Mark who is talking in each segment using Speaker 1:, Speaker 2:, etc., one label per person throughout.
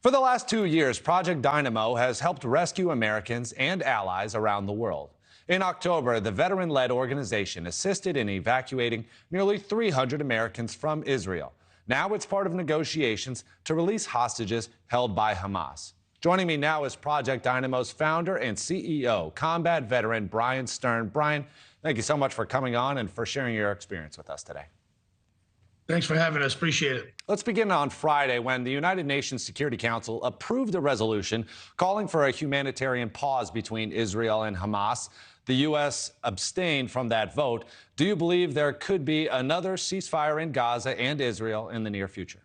Speaker 1: For the last 2 years, Project Dynamo has helped rescue Americans and allies around the world. In October, the veteran-led organization assisted in evacuating nearly 300 Americans from Israel. Now it's part of negotiations to release hostages held by Hamas. Joining me now is Project Dynamo's founder and CEO, combat veteran Bryan Stern. Bryan, thank you so much for coming on and for sharing your experience with us today.
Speaker 2: Thanks for having us. Appreciate it.
Speaker 1: Let's begin on Friday when the United Nations Security Council approved a resolution calling for a humanitarian pause between Israel and Hamas. The U.S. abstained from that vote. Do you believe there could be another ceasefire in Gaza and Israel in the near future?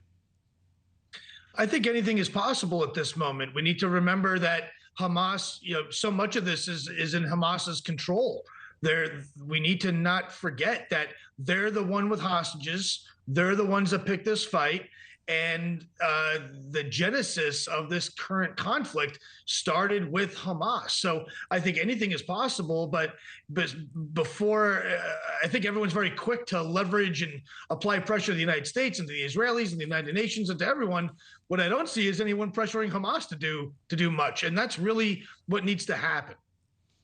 Speaker 2: I think anything is possible at this moment. We need to remember that Hamas, so much of this is in Hamas's control. We need to not forget that they're the one with hostages. They're the ones that picked this fight. And the genesis of this current conflict started with Hamas. So I think anything is possible. But before, I think everyone's very quick to leverage and apply pressure to the United States and to the Israelis and the United Nations and to everyone. What I don't see is anyone pressuring Hamas to do much. And that's really what needs to happen.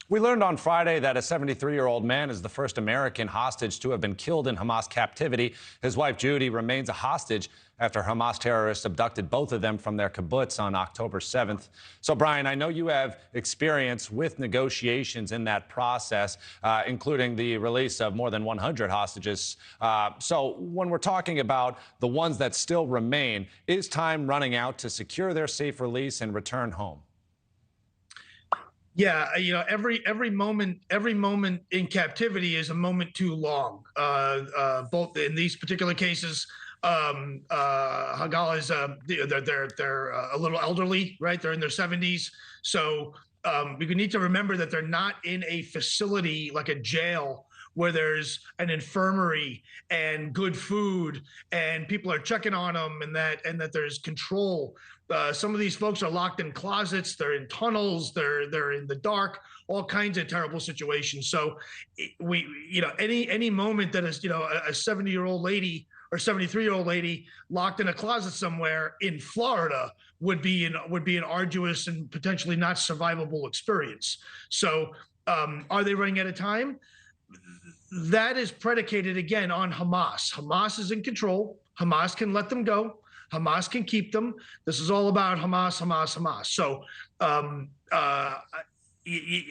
Speaker 1: We learned on Friday that a 73-year-old man is the first American hostage to have been killed in Hamas captivity. His wife, Judy, remains a hostage after Hamas terrorists abducted both of them from their kibbutz on October 7th. So, Bryan, I know you have experience with negotiations in that process, including the release of more than 100 hostages. So when we're talking about the ones that still remain, is time running out to secure their safe release and return home?
Speaker 2: Yeah, every moment in captivity is a moment too long. Both in these particular cases, Hagal is they're a little elderly, right? They're in their 70s, so we need to remember that they're not in a facility like a jail where there's an infirmary and good food and people are checking on them and that there's control. Some of these folks are locked in closets, they're in tunnels, they're in the dark, all kinds of terrible situations. So any moment that is, a 70-year-old lady or 73-year-old lady locked in a closet somewhere in Florida would be an arduous and potentially not survivable experience. So are they running out of time? That is predicated again on Hamas. Hamas is in control. Hamas can let them go. Hamas can keep them. This is all about Hamas, Hamas, Hamas. So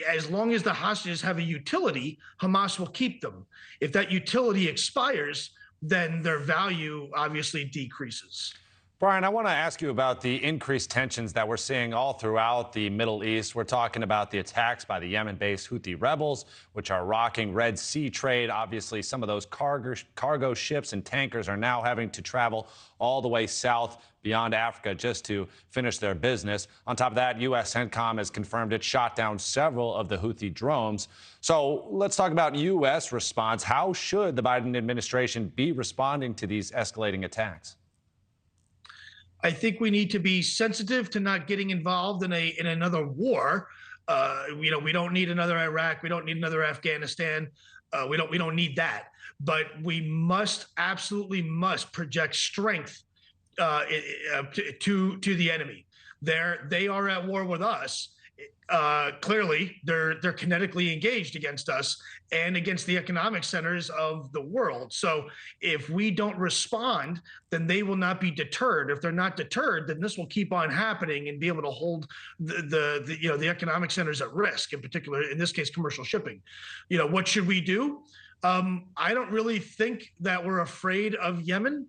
Speaker 2: as long as the hostages have a utility, Hamas will keep them. If that utility expires, then their value obviously decreases.
Speaker 1: Bryan, I want to ask you about the increased tensions that we're seeing all throughout the Middle East. We're talking about the attacks by the Yemen-based Houthi rebels, which are rocking Red Sea trade. Obviously, some of those cargo ships and tankers are now having to travel all the way south beyond Africa just to finish their business. On top of that, U.S. CENTCOM has confirmed it shot down several of the Houthi drones. So let's talk about U.S. response. How should the Biden administration be responding to these escalating attacks?
Speaker 2: I think we need to be sensitive to not getting involved in another war. We don't need another Iraq. We don't need another Afghanistan. We don't need that. But we absolutely must project strength to the enemy. They are at war with us. Clearly, they're kinetically engaged against us and against the economic centers of the world. So if we don't respond, then they will not be deterred. If they're not deterred, then this will keep on happening and be able to hold the economic centers at risk, in particular, in this case, commercial shipping. What should we do? I don't really think that we're afraid of Yemen.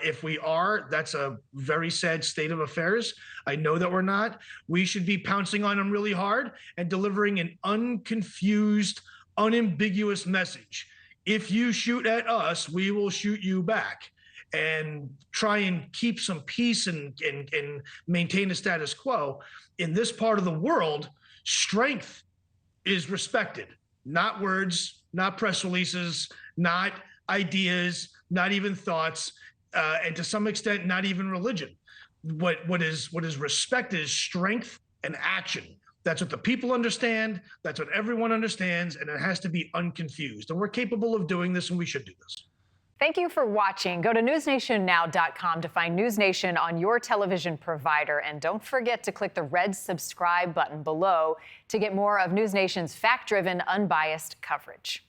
Speaker 2: If we are, that's a very sad state of affairs. I know that we're not. We should be pouncing on them really hard and delivering an unconfused, unambiguous message. If you shoot at us, we will shoot you back, and try and keep some peace and maintain the status quo. In this part of the world, strength is respected, not words, not press releases, not ideas, not even thoughts. And to some extent, not even religion. What is respected is strength and action. That's what the people understand. That's what everyone understands, and it has to be unconfused. And we're capable of doing this, and we should do this.
Speaker 3: Thank you for watching. Go to newsnationnow.com to find News Nation on your television provider. And don't forget to click the red subscribe button below to get more of News Nation's fact-driven, unbiased coverage.